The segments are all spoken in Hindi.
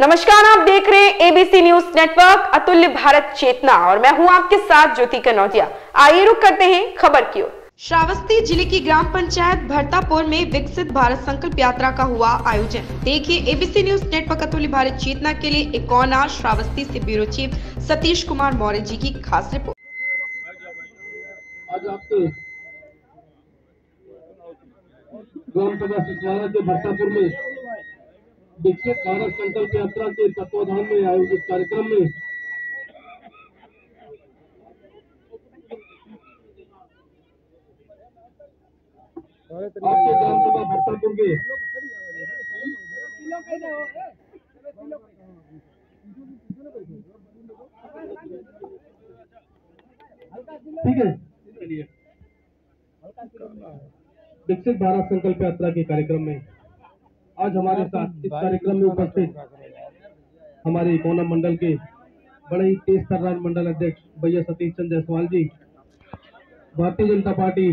नमस्कार, आप देख रहे हैं एबीसी न्यूज नेटवर्क अतुल्य भारत चेतना और मैं हूं आपके साथ ज्योति कनौजिया। आइए रुक करते हैं खबर की ओर। श्रावस्ती जिले की ग्राम पंचायत भरतापुर में विकसित भारत संकल्प यात्रा का हुआ आयोजन। देखिए एबीसी न्यूज नेटवर्क अतुल्य भारत चेतना के लिए एक और श्रावस्ती से ब्यूरो चीफ सतीश कुमार मौर्य जी की खास रिपोर्ट। आज आपके ग्राम सभा सचिवालय के भरतापुर में विकसित भारत संकल्प यात्रा के तत्वाधान में आयोजित कार्यक्रम में आपके ग्राम सभा भरतापुर के ठीक है विकसित भारत संकल्प यात्रा के कार्यक्रम में आज हमारे साथ इस कार्यक्रम में उपस्थित हमारे कोना मंडल के बड़े ही तेज तर्रार मंडल अध्यक्ष भैया सतीश चंद्र जायसवाल जी, भारतीय जनता पार्टी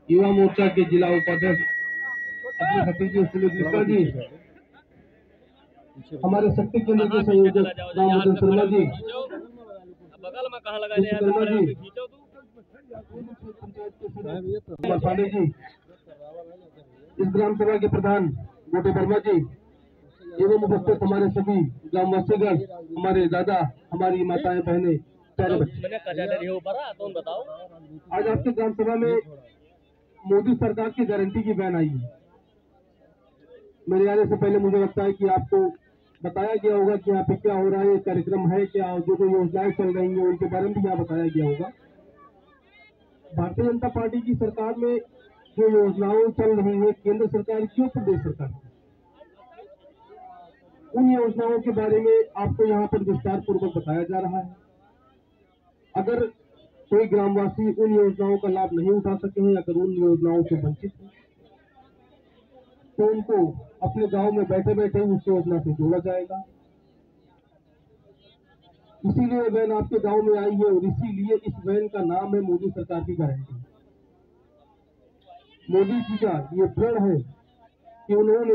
युवा मोर्चा के जिला उपाध्यक्ष सतीश जी सुमित मिश्रा जी, हमारे शक्ति केंद्र के संयोजक राम शर्मा जी, पांडे जी, इस ग्राम सभा के प्रधान गोटे वर्मा जी एवं उपस्थित हमारे सभी ग्रामवासीगण, हमारे दादा, हमारी माताएं, बहनें, प्यारे बच्चे। आज आपके ग्राम सभा में मोदी सरकार की गारंटी की बयान आई है। मेरे आने से पहले मुझे लगता है कि आपको बताया गया होगा कि यहाँ पे क्या हो रहा है, कार्यक्रम है क्या, जो जो योजनाएं चल रही है उनके बारे में भी यहाँ बताया गया होगा। भारतीय जनता पार्टी की सरकार में जो योजनाएं चल रही है, केंद्र सरकार की और प्रदेश सरकार, उन योजनाओं के बारे में आपको यहाँ पर विस्तार पूर्वक बताया जा रहा है। अगर कोई ग्रामवासी उन योजनाओं का लाभ नहीं उठा सके हैं, अगर उन योजनाओं से वंचित हैं, तो उनको अपने गांव में बैठे बैठे उस योजना से जोड़ा जाएगा। इसीलिए वैन आपके गांव में आई है और इसीलिए इस वैन का नाम है मोदी सरकार की गारंटी। मोदी जी का ये प्रण है कि उन्होंने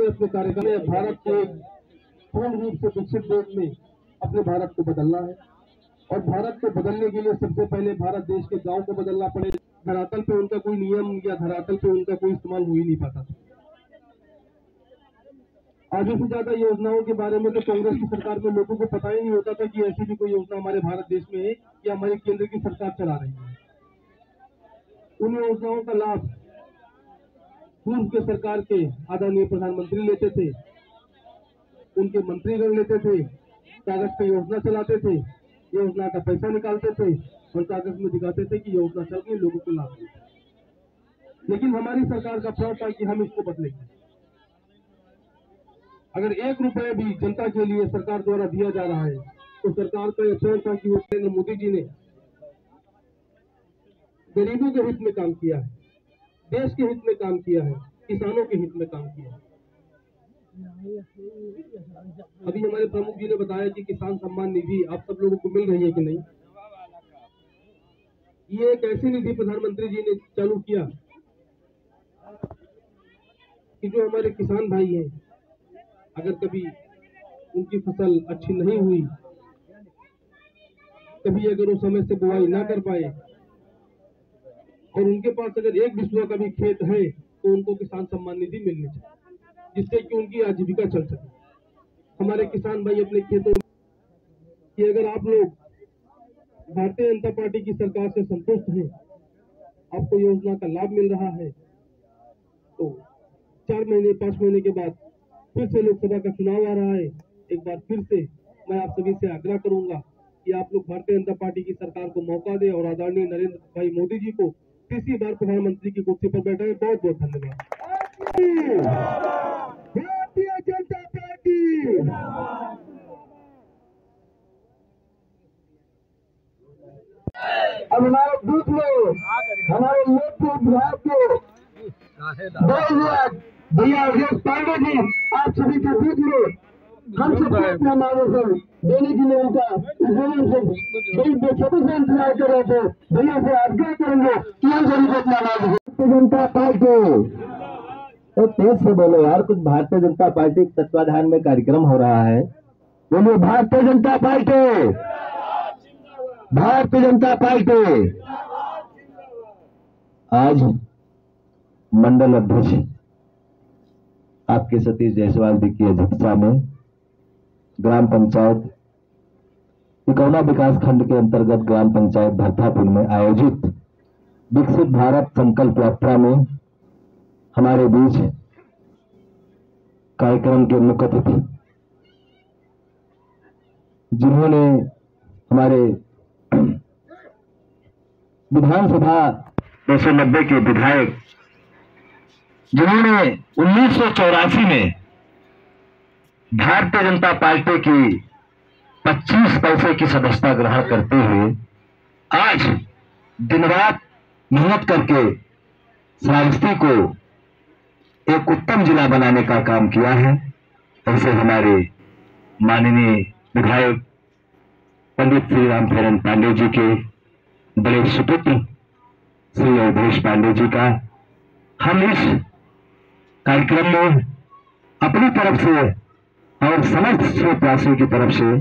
अपने कार्यक्रम में भारत को एक पूर्ण रूप से विकसित देश में अपने भारत को बदलना है और भारत को बदलने के लिए सबसे पहले भारत देश के गांव को बदलना पड़ेगा। धरातल पे उनका कोई नियम या धरातल पे उनका कोई इस्तेमाल हो ही नहीं पाता था। आधे से ज्यादा योजनाओं के बारे में तो कांग्रेस की सरकार में लोगों को पता ही नहीं होता था कि ऐसी भी कोई योजना हमारे भारत देश में है या हमारे केंद्र की सरकार चला रही है। उन योजनाओं का लाभ पूर्व के सरकार के आदरणीय प्रधानमंत्री लेते थे, उनके मंत्रीगण लेते थे, कागज पे योजना चलाते थे, योजना का पैसा निकालते थे और कागज में दिखाते थे कि योजना चल गई, लोगों को लाभ मिला। लेकिन हमारी सरकार का प्रण था कि हम इसको बदलेंगे। अगर 1 रुपया भी जनता के लिए सरकार द्वारा दिया जा रहा है तो सरकार का यह प्रण था कि नरेंद्र मोदी जी ने गरीबों के हित में काम किया है, देश के हित में काम किया है, किसानों के हित में काम किया है। अभी हमारे प्रमुख जी ने बताया कि किसान सम्मान निधि आप सब लोगों को मिल रही है कि नहीं। ये एक ऐसी निधि प्रधानमंत्री जी ने चालू किया कि जो हमारे किसान भाई हैं, अगर कभी उनकी फसल अच्छी नहीं हुई, कभी अगर वो समय से बुआई ना कर पाए और उनके पास अगर 1 बिस्वा का भी खेत है तो उनको किसान सम्मान निधि मिलनी चाहिए, जिससे कि उनकी आजीविका चल सके। हमारे किसान भाई अपने खेतों कि अगर आप लोग भारतीय जनता पार्टी की सरकार से संतुष्ट हैं, आपको योजना का लाभ मिल रहा है, तो 4 महीने 5 महीने के बाद फिर से लोकसभा का चुनाव आ रहा है। एक बार फिर से मैं आप सभी से आग्रह करूंगा कि आप लोग भारतीय जनता पार्टी की सरकार को मौका दें और आदरणीय नरेंद्र भाई मोदी जी को तीसरी बार प्रधानमंत्री की कुर्सी पर बैठाएं। बहुत बहुत धन्यवाद। भारतीय जनता पार्टी अब हमारे दूध में हमारे लोकप्रिय विधायक के भैया पांडे जी, आप सभी के बीच में हम सबको अपना मार्गदर्शन देने के लिए उनका बड़ी बेचैनी से इंतजार कर रहे थे। भैया से आग्रह करेंगे कि हम सभी को अपना मार्गदर्शन। जनता पार्टी तो तेज से बोलो यार, कुछ भारतीय जनता पार्टी के तत्वाधान में कार्यक्रम हो रहा है। बोलिए भारतीय जनता पार्टी, भारतीय जनता पार्टी। आज मंडल अध्यक्ष आपके सतीश जायसवाल जी की अध्यक्षता में ग्राम पंचायत तिकोना विकास खंड के अंतर्गत ग्राम पंचायत भरथापुर में आयोजित विकसित भारत संकल्प यात्रा में हमारे बीच कार्यक्रम के मुख्य अतिथि, जिन्होंने हमारे विधानसभा 290 के विधायक, जिन्होंने 1984 में भारतीय जनता पार्टी की 25 पैसे की सदस्यता ग्रहण करते हुए आज दिन रात मेहनत करके श्रावस्ती को एक उत्तम जिला बनाने का काम किया है। ऐसे हमारे माननीय विधायक पंडित श्री रामचरण पांडे जी के बड़े सुपुत्र श्री अवधेश पांडे जी का हम इस कार्यक्रम में अपनी तरफ से और समस्त स्रोतवासियों की तरफ से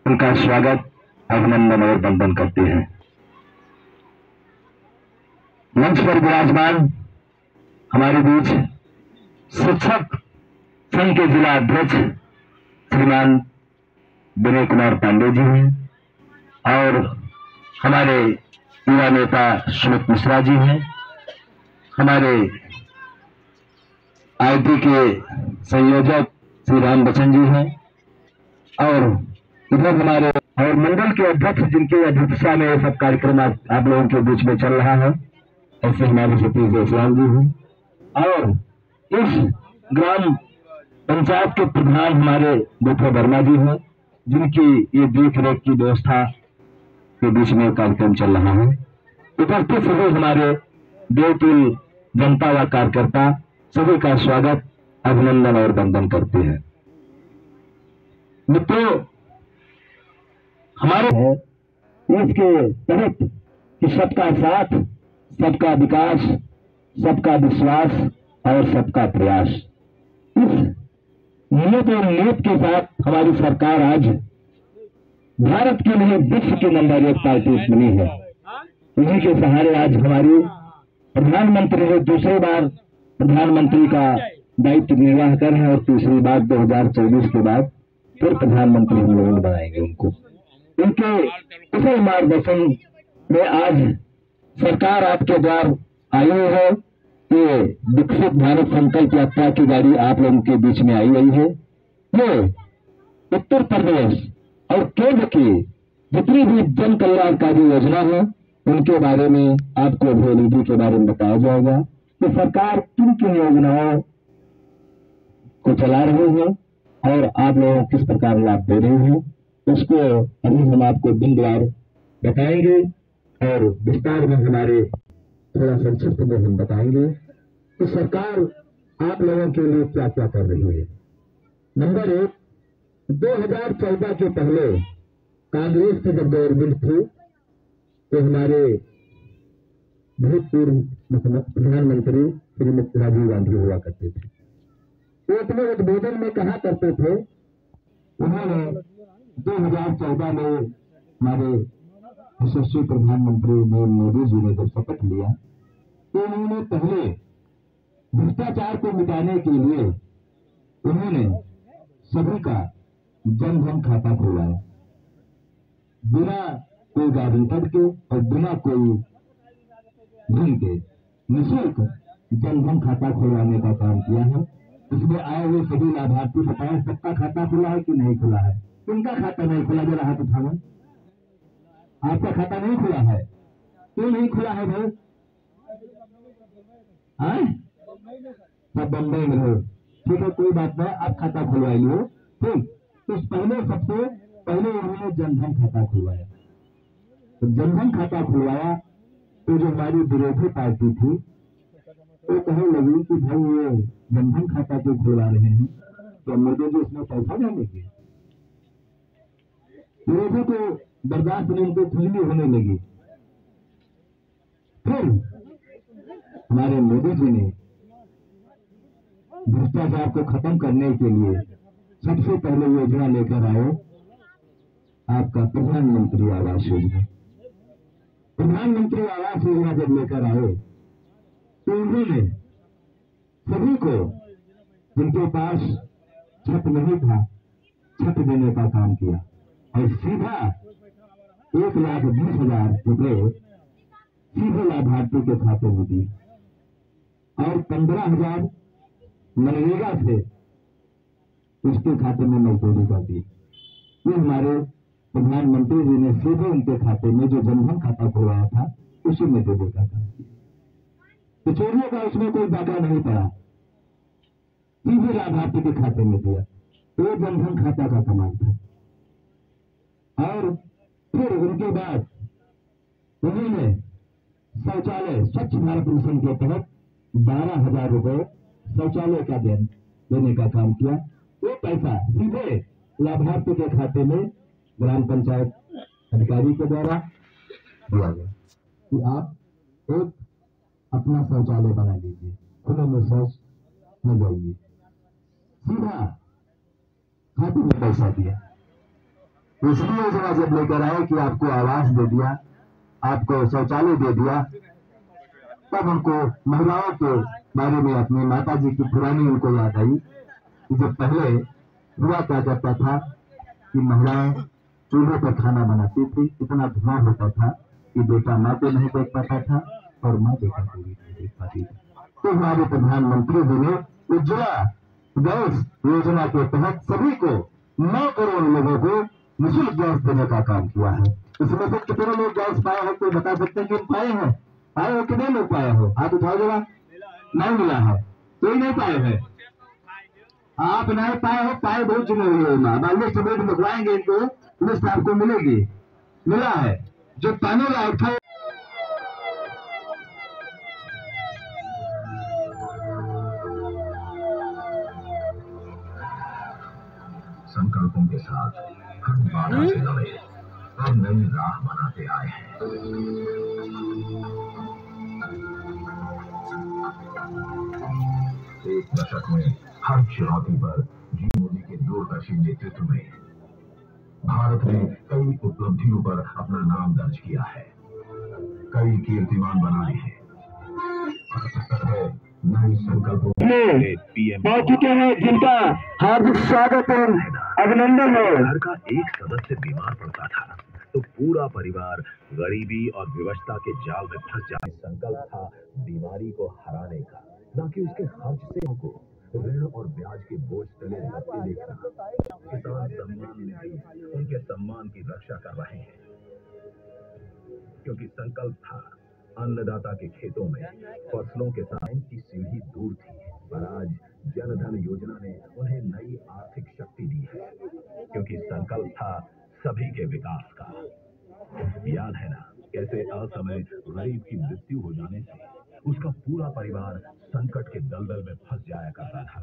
उनका स्वागत, अभिनंदन और वंदन करते हैं। मंच पर विराजमान हमारे बीच शिक्षक संघ के जिला अध्यक्ष श्रीमान विनय कुमार पांडे जी हैं और हमारे युवा नेता सुमित मिश्रा जी हैं, हमारे आईटी के संयोजक श्री राम बच्चन जी हैं और इधर हमारे और मंडल के अध्यक्ष जिनके अध्यक्षता में सब कार्यक्रम आप लोगों के बीच में चल रहा है, ऐसे हमारे सतीश जायसवाल जी हैं और इस ग्राम पंचायत के प्रधान हमारे बुद्धे वर्मा जी हैं, जिनकी ये देख रेख की व्यवस्था के बीच में कार्यक्रम चल रहा है। उपस्थित सभी हमारे देवतुल जनता व कार्यकर्ता सभी का स्वागत, अभिनंदन और वंदन करते हैं। मित्रों, हमारे इसके तहत कि सबका साथ, सबका विकास, सबका विश्वास और सबका प्रयास, इस नियत और नीयत के साथ हमारी सरकार आज भारत की नहीं विश्व की नंबर 1 पार्टी बनी है। इन्हीं के सहारे आज हमारी प्रधानमंत्री ने दूसरी बार प्रधानमंत्री का दायित्व निर्वाह कर है और तीसरी बार 2024 के बाद फिर प्रधानमंत्री हम लोग बनाएंगे उनको। उनके उसी मार्गदर्शन में आज सरकार आपके द्वार आई है। ये विकसित भारत संकल्प यात्रा की गाड़ी आप लोगों के बीच में आई हुई है। ये उत्तर प्रदेश और केंद्र की जितनी भी जन कल्याणकारी योजना है उनके बारे में आपको अभिवृद्धि के बारे में बताया जाएगा कि सरकार किन किन योजनाओं को चला रही है और आप लोगों को किस प्रकार लाभ दे रही है, उसको अभी हम आपको बिंदुवार बताएंगे और विस्तार में हमारे थोड़ा संक्षिप्त में हम बताएंगे कि सरकार आप लोगों के लिए क्या क्या कर रही है। नंबर 1, 2014 के पहले कांग्रेस की जब गवर्नमेंट थी तो हमारे भूतपूर्व प्रधानमंत्री श्रीमती राजीव गांधी हुआ करते थे। वो अपने उद्बोधन में कहा करते थे, उन्होंने 2014 में हमारे यशस्वी प्रधानमंत्री नरेंद्र मोदी जी ने जब शपथ लिया तो उन्होंने पहले भ्रष्टाचार को मिटाने के लिए उन्होंने सभी का जन धन खाता खुलवाया, बिना कोई गारंटर के और बिना कोई धन के निःशुल्क जन धन खाता खुलवाने का काम किया है। इसमें आए हुए सभी लाभार्थी बताएं सबका खाता खुला है कि नहीं खुला है। किनका खाता नहीं खुला, जरा हाथ उठाओ। आपका खाता नहीं खुला है, क्यों नहीं खुला है भाई? सब बम्बई में हो, ठीक है, कोई बात नहीं, आप खाता खुलवा लो। ठीक, तो सबसे पहले उन्होंने जनधन खाता खुलवाया। तो जनधन खाता खुलवाया तो जो हमारी विरोधी पार्टी थी वो कहने लगी कि भाई ये जनधन खाता क्यों खुलवा रहे हैं, तो मोदी जी इसमें पैसा डालेंगे। विरोधी को बर्दाश्त नहीं, उनको खुजली होने लगी। फिर हमारे मोदी जी ने भ्रष्टाचार को खत्म करने के लिए सबसे पहले योजना लेकर आए आपका प्रधानमंत्री आवास योजना। प्रधानमंत्री आवास योजना जब लेकर आए तो उन्होंने सभी को जिनके पास छत नहीं था छत देने का काम किया और सीधा 1,20,000 रुपए सीधे लाभार्थी के खाते में दिए और 15,000 मनरेगा से उसके खाते में मजदूरी कर दी। ये हमारे प्रधानमंत्री जी ने सीधे उनके खाते में जो जनधन खाता खुलवाया था उसी में देने का काम किया। तो चोरियों का उसमें कोई डाका नहीं पड़ा, सीधे लाभार्थी के खाते में दिया। तो जनधन खाता का कमाल था। और फिर उनके बाद उन्होंने शौचालय स्वच्छ भारत मिशन के तहत 12,000 रुपए शौचालय का देने का काम किया। वो पैसा सीधे लाभार्थी के खाते में ग्राम पंचायत अधिकारी के द्वारा दिया गया कि आप एक अपना शौचालय बना लीजिए, खुले में शौच न जाइए। सीधा खाते में पैसा दिया। दूसरी योजना जब लेकर आए कि आपको आवास दे दिया, आपको शौचालय दे दिया, तब हमको महिलाओं के बारे में अपनी माता जी की पुरानी उनको याद आई कि जब पहले हुआ क्या करता था कि महिलाएं चूल्हे पर खाना बनाती थी, इतना धुआं होता था कि बेटा माँ को नहीं देख पाता था और माँ बेटा को भी नहीं देख पाती थी। तो हमारे प्रधानमंत्री जी ने उज्ज्वला गैस योजना के तहत सभी को 9 करोड़ लोगों को निःशुल्क गैस देने का काम किया है। इसमें से कितने लोग गैस पाए हैं, कोई बता सकते हैं कि पाए हैं? पाए हो? कितने लोग पाए हो? हाथ उठाओ जरा। नहीं मिला है, कोई नहीं पाए है। आप नहीं पाए हो, पाए बहुत चुने हुए हो ना। लिस्ट में लिखवाएंगे इनको, लिस्ट आपको मिलेगी। मिला है जो पाने लायक था। संकल्पों के साथ हर बाधा से लड़े और नई राह बनाते आए हैं। एक दशक में हर चुनौती पर जी मोदी के दूरदर्शी नेतृत्व में भारत ने कई उपलब्धियों पर अपना नाम दर्ज किया है, कई कीर्तिमान बनाए हैं। नए संकल्पों पहुंच चुके हैं जिनका हार्दिक स्वागत है, अभिनंदन है। घर का एक सदस्य बीमार पड़ता था तो पूरा परिवार गरीबी और विवशता के जाल में फंस जाए। संकल्प था बीमारी को हराने का, न कि उसके खर्च से को ऋण और ब्याज के बोझ तले दबते देखना। किसान सम्मान निधि उनके सम्मान की रक्षा कर रहे हैं, क्योंकि संकल्प था अन्नदाता के खेतों में फसलों के साथ की सीढ़ी दूर थी, पर आज जनधन योजना ने उन्हें नई आर्थिक शक्ति दी है, क्योंकि संकल्प था सभी के विकास का। याद है ना कैसे असमय गरीब की मृत्यु हो जाने से उसका पूरा परिवार संकट के दलदल में फंस जाया करता था,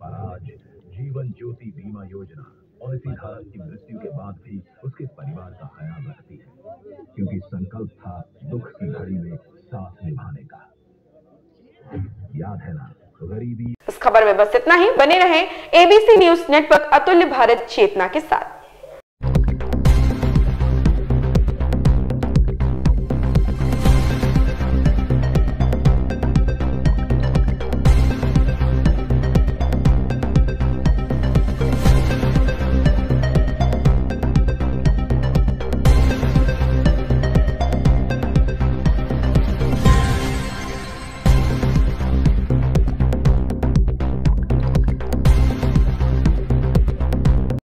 पर आज जीवन ज्योति बीमा योजना ऐसी धारक की मृत्यु के बाद भी उसके परिवार का ख्याल रखती है, क्योंकि संकल्प था दुख की घड़ी में साथ निभाने का। याद है ना गरीबी। इस खबर में बस इतना ही। बने रहें एबीसी न्यूज नेटवर्क अतुल्य भारत चेतना के साथ।